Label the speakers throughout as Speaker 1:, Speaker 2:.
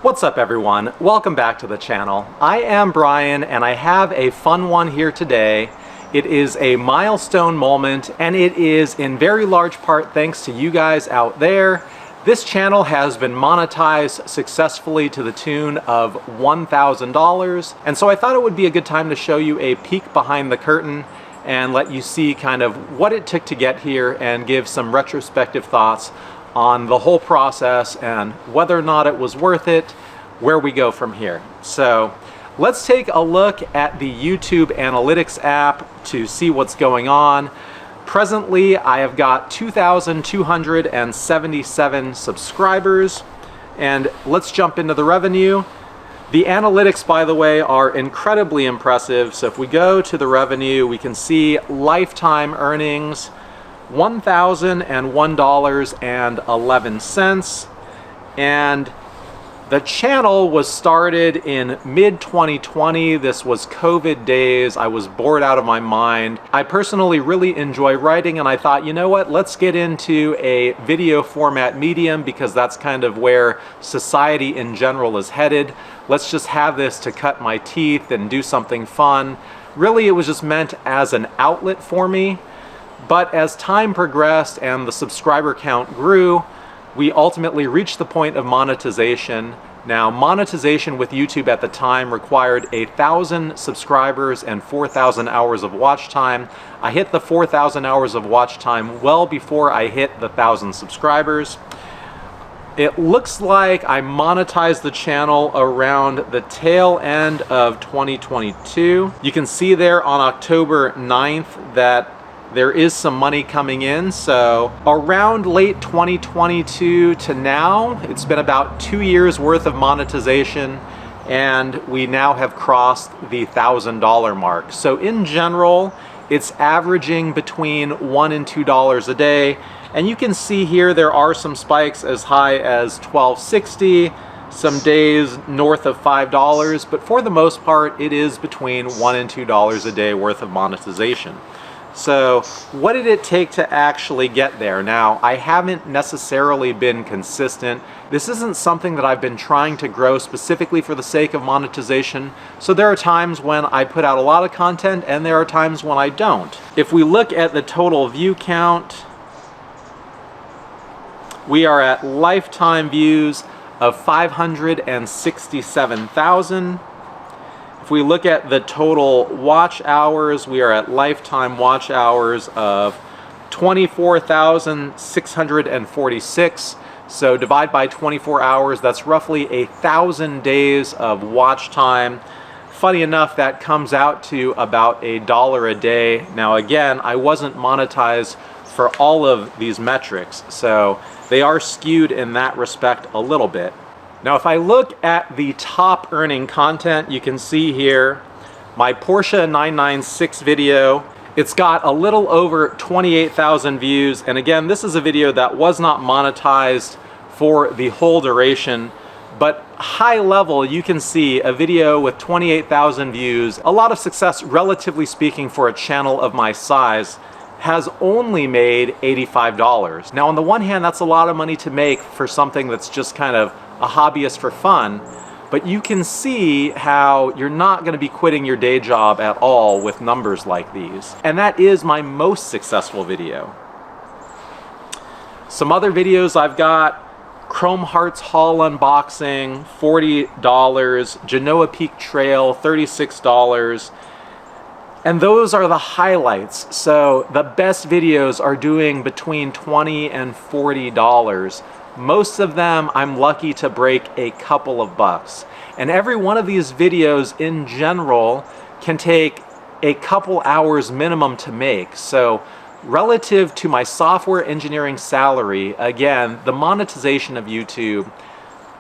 Speaker 1: What's up everyone? Welcome back to the channel. I am Brian and I have a fun one here today. It is a milestone moment and it is in very large part thanks to you guys out there. This channel has been monetized successfully to the tune of $1,000, and so I thought it would be a good time to show you a peek behind the curtain and let you see kind of what it took to get here and give some retrospective thoughts on the whole process and whether or not it was worth it, where we go from here. So let's take a look at the YouTube Analytics app to see what's going on. Presently, I have got 2,277 subscribers, and let's jump into the revenue. The analytics, by the way, are incredibly impressive. So if we go to the revenue, we can see lifetime earnings, $1,001.11, and the channel was started in mid-2020. This was COVID days. I was bored out of my mind. I personally really enjoy writing, and I thought, you know what, let's get into a video format medium because that's kind of where society in general is headed. Let's just have this to cut my teeth and do something fun. Really, it was just meant as an outlet for me. But as time progressed and the subscriber count grew, we ultimately reached the point of monetization. Now, monetization with YouTube at the time required 1,000 subscribers and 4,000 hours of watch time. I hit the 4,000 hours of watch time well before I hit the 1,000 subscribers. It looks like I monetized the channel around the tail end of 2022. You can see there on October 9th that there is some money coming in. So around late 2022 to now, it's been about 2 years worth of monetization, and we now have crossed the $1,000 mark. So in general, it's averaging between $1 and $2 a day. And you can see here there are some spikes as high as $12.60, some days north of $5, but for the most part, it is between $1 and $2 a day worth of monetization. So what did it take to actually get there? Now, I haven't necessarily been consistent. This isn't something that I've been trying to grow specifically for the sake of monetization. So there are times when I put out a lot of content and there are times when I don't. If we look at the total view count, we are at lifetime views of 567,000. If we look at the total watch hours, we are at lifetime watch hours of 24,646. So divide by 24 hours, that's roughly 1,000 days of watch time. Funny enough, that comes out to about $1 a day. Now again, I wasn't monetized for all of these metrics, so they are skewed in that respect a little bit. Now, if I look at the top earning content, you can see here my Porsche 996 video. It's got a little over 28,000 views. And again, this is a video that was not monetized for the whole duration, but high level, you can see a video with 28,000 views, a lot of success, relatively speaking, for a channel of my size, has only made $85. Now, on the one hand, that's a lot of money to make for something that's just kind of a hobbyist for fun, but you can see how you're not going to be quitting your day job at all with numbers like these. And that is my most successful video. Some other videos I've got: Chrome Hearts haul unboxing, $40, Genoa Peak Trail, $36. And those are the highlights. So the best videos are doing between $20 and $40. Most of them, I'm lucky to break a couple of bucks. And every one of these videos in general can take a couple hours minimum to make. So relative to my software engineering salary, again, the monetization of YouTube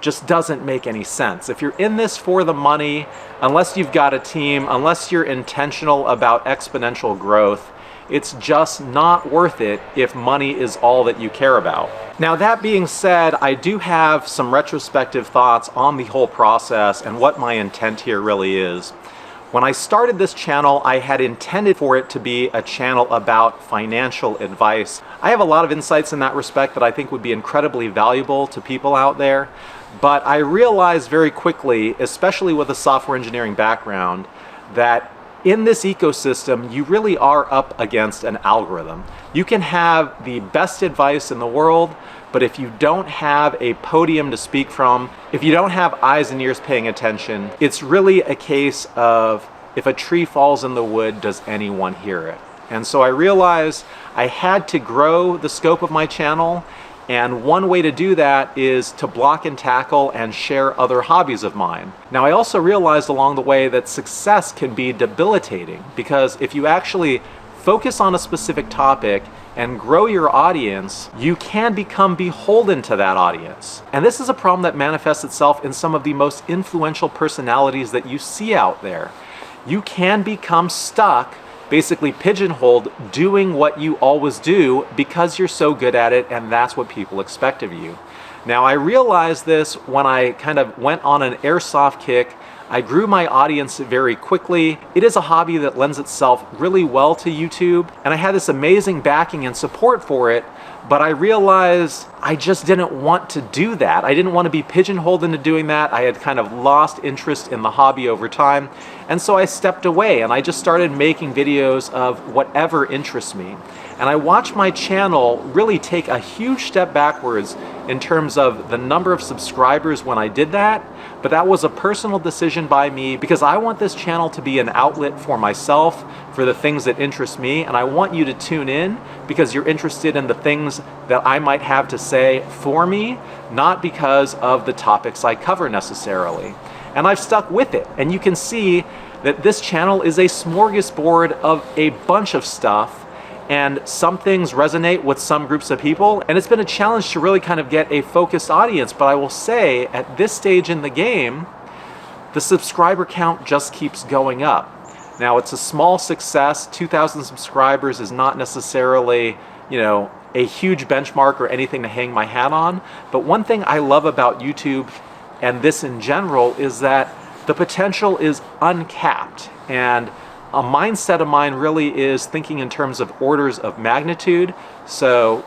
Speaker 1: just doesn't make any sense. If you're in this for the money, unless you've got a team, unless you're intentional about exponential growth, it's just not worth it if money is all that you care about. Now, that being said, I do have some retrospective thoughts on the whole process and what my intent here really is. When I started this channel, I had intended for it to be a channel about financial advice. I have a lot of insights in that respect that I think would be incredibly valuable to people out there. But I realized very quickly, especially with a software engineering background, that in this ecosystem, you really are up against an algorithm. You can have the best advice in the world, but if you don't have a podium to speak from, if you don't have eyes and ears paying attention, it's really a case of if a tree falls in the wood, does anyone hear it? And so I realized I had to grow the scope of my channel, and one way to do that is to block and tackle and share other hobbies of mine. Now, I also realized along the way that success can be debilitating, because if you actually focus on a specific topic and grow your audience, you can become beholden to that audience. And this is a problem that manifests itself in some of the most influential personalities that you see out there. You can become stuck, basically pigeonholed, doing what you always do because you're so good at it, and that's what people expect of you. Now, I realized this when I kind of went on an airsoft kick. I grew my audience very quickly. It is a hobby that lends itself really well to YouTube, and I had this amazing backing and support for it, but I realized I just didn't want to do that. I didn't want to be pigeonholed into doing that. I had kind of lost interest in the hobby over time, and so I stepped away and I just started making videos of whatever interests me. And I watched my channel really take a huge step backwards in terms of the number of subscribers when I did that, but that was a personal decision by me because I want this channel to be an outlet for myself, for the things that interest me, and I want you to tune in because you're interested in the things that I might have to say for me, not because of the topics I cover necessarily. And I've stuck with it, and you can see that this channel is a smorgasbord of a bunch of stuff, and some things resonate with some groups of people, and it's been a challenge to really kind of get a focused audience. But I will say, at this stage in the game, the subscriber count just keeps going up. Now, it's a small success. 2,000 subscribers is not necessarily, a huge benchmark or anything to hang my hat on. But one thing I love about YouTube and this in general is that the potential is uncapped. And a mindset of mine really is thinking in terms of orders of magnitude. So,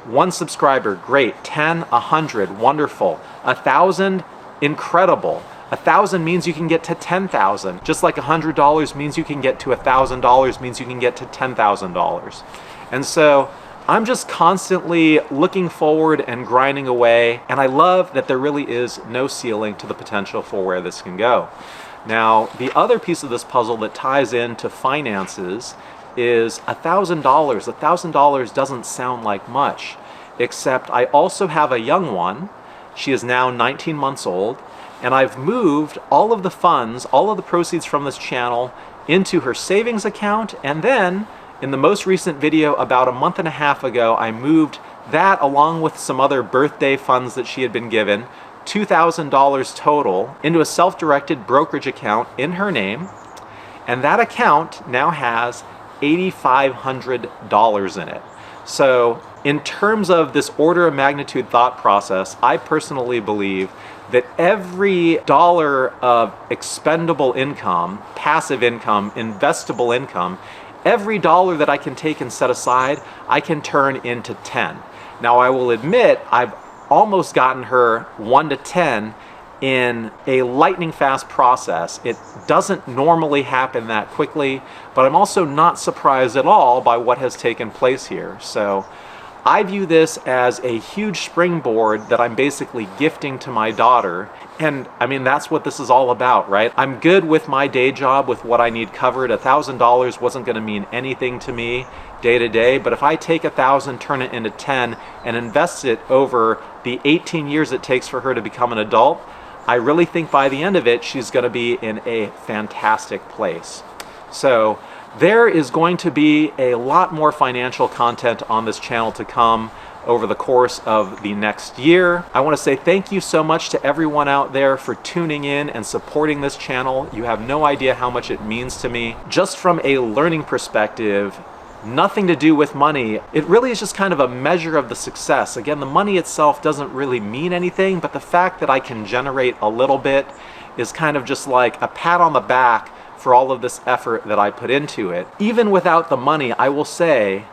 Speaker 1: 1 subscriber, great. 10, 100, wonderful. 1,000, incredible. 1,000 means you can get to 10,000. Just like $100 means you can get to $1,000 means you can get to $10,000. And so I'm just constantly looking forward and grinding away. And I love that there really is no ceiling to the potential for where this can go. Now, the other piece of this puzzle that ties into finances is $1,000. $1,000 doesn't sound like much, except I also have a young one. She is now 19 months old, and I've moved all of the funds, all of the proceeds from this channel into her savings account, and then in the most recent video about a month and a half ago, I moved that along with some other birthday funds that she had been given, $2,000 total, into a self-directed brokerage account in her name, and that account now has $8,500 in it. So in terms of this order of magnitude thought process, I personally believe that every dollar of expendable income, passive income, investable income, every dollar that I can take and set aside, I can turn into 10. Now, I will admit I've almost gotten her 1 to 10 in a lightning fast process. It doesn't normally happen that quickly, but I'm also not surprised at all by what has taken place here. So I view this as a huge springboard that I'm basically gifting to my daughter. And I mean, that's what this is all about, right? I'm good with my day job with what I need covered. $1,000 wasn't going to mean anything to me day to day, but if I take 1,000, turn it into 10, and invest it over the 18 years it takes for her to become an adult, I really think by the end of it, she's going to be in a fantastic place. So there is going to be a lot more financial content on this channel to come over the course of the next year. I want to say thank you so much to everyone out there for tuning in and supporting this channel. You have no idea how much it means to me. Just from a learning perspective, nothing to do with money. It really is just kind of a measure of the success. Again, the money itself doesn't really mean anything, but the fact that I can generate a little bit is kind of just like a pat on the back for all of this effort that I put into it. Even without the money, I will say,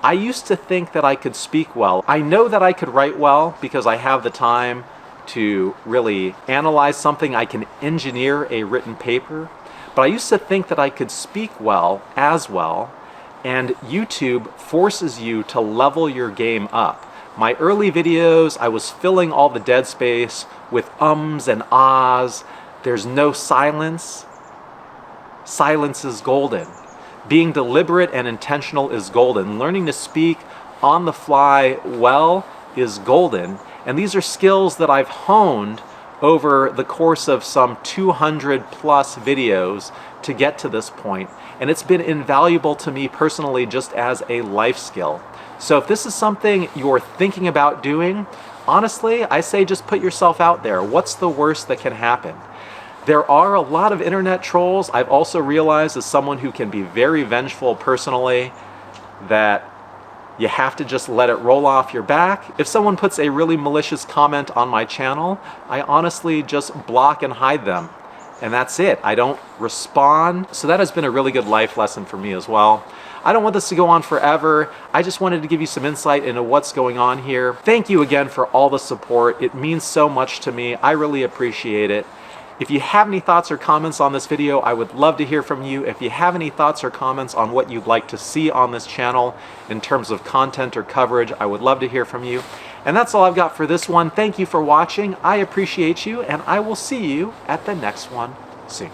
Speaker 1: I used to think that I could speak well. I know that I could write well because I have the time to really analyze something. I can engineer a written paper. But I used to think that I could speak well as well, and YouTube forces you to level your game up. My early videos, I was filling all the dead space with ums and ahs. There's no silence. Silence is golden. Being deliberate and intentional is golden. Learning to speak on the fly well is golden. And these are skills that I've honed over the course of some 200 plus videos to get to this point. And it's been invaluable to me personally just as a life skill. So if this is something you're thinking about doing, honestly, I say just put yourself out there. What's the worst that can happen? There are a lot of internet trolls. I've also realized, as someone who can be very vengeful personally, that you have to just let it roll off your back. If someone puts a really malicious comment on my channel, I honestly just block and hide them. And that's it. I don't respond. So that has been a really good life lesson for me as well. I don't want this to go on forever. I just wanted to give you some insight into what's going on here. Thank you again for all the support. It means so much to me. I really appreciate it. If you have any thoughts or comments on this video, I would love to hear from you. If you have any thoughts or comments on what you'd like to see on this channel in terms of content or coverage, I would love to hear from you. And that's all I've got for this one. Thank you for watching. I appreciate you, and I will see you at the next one soon.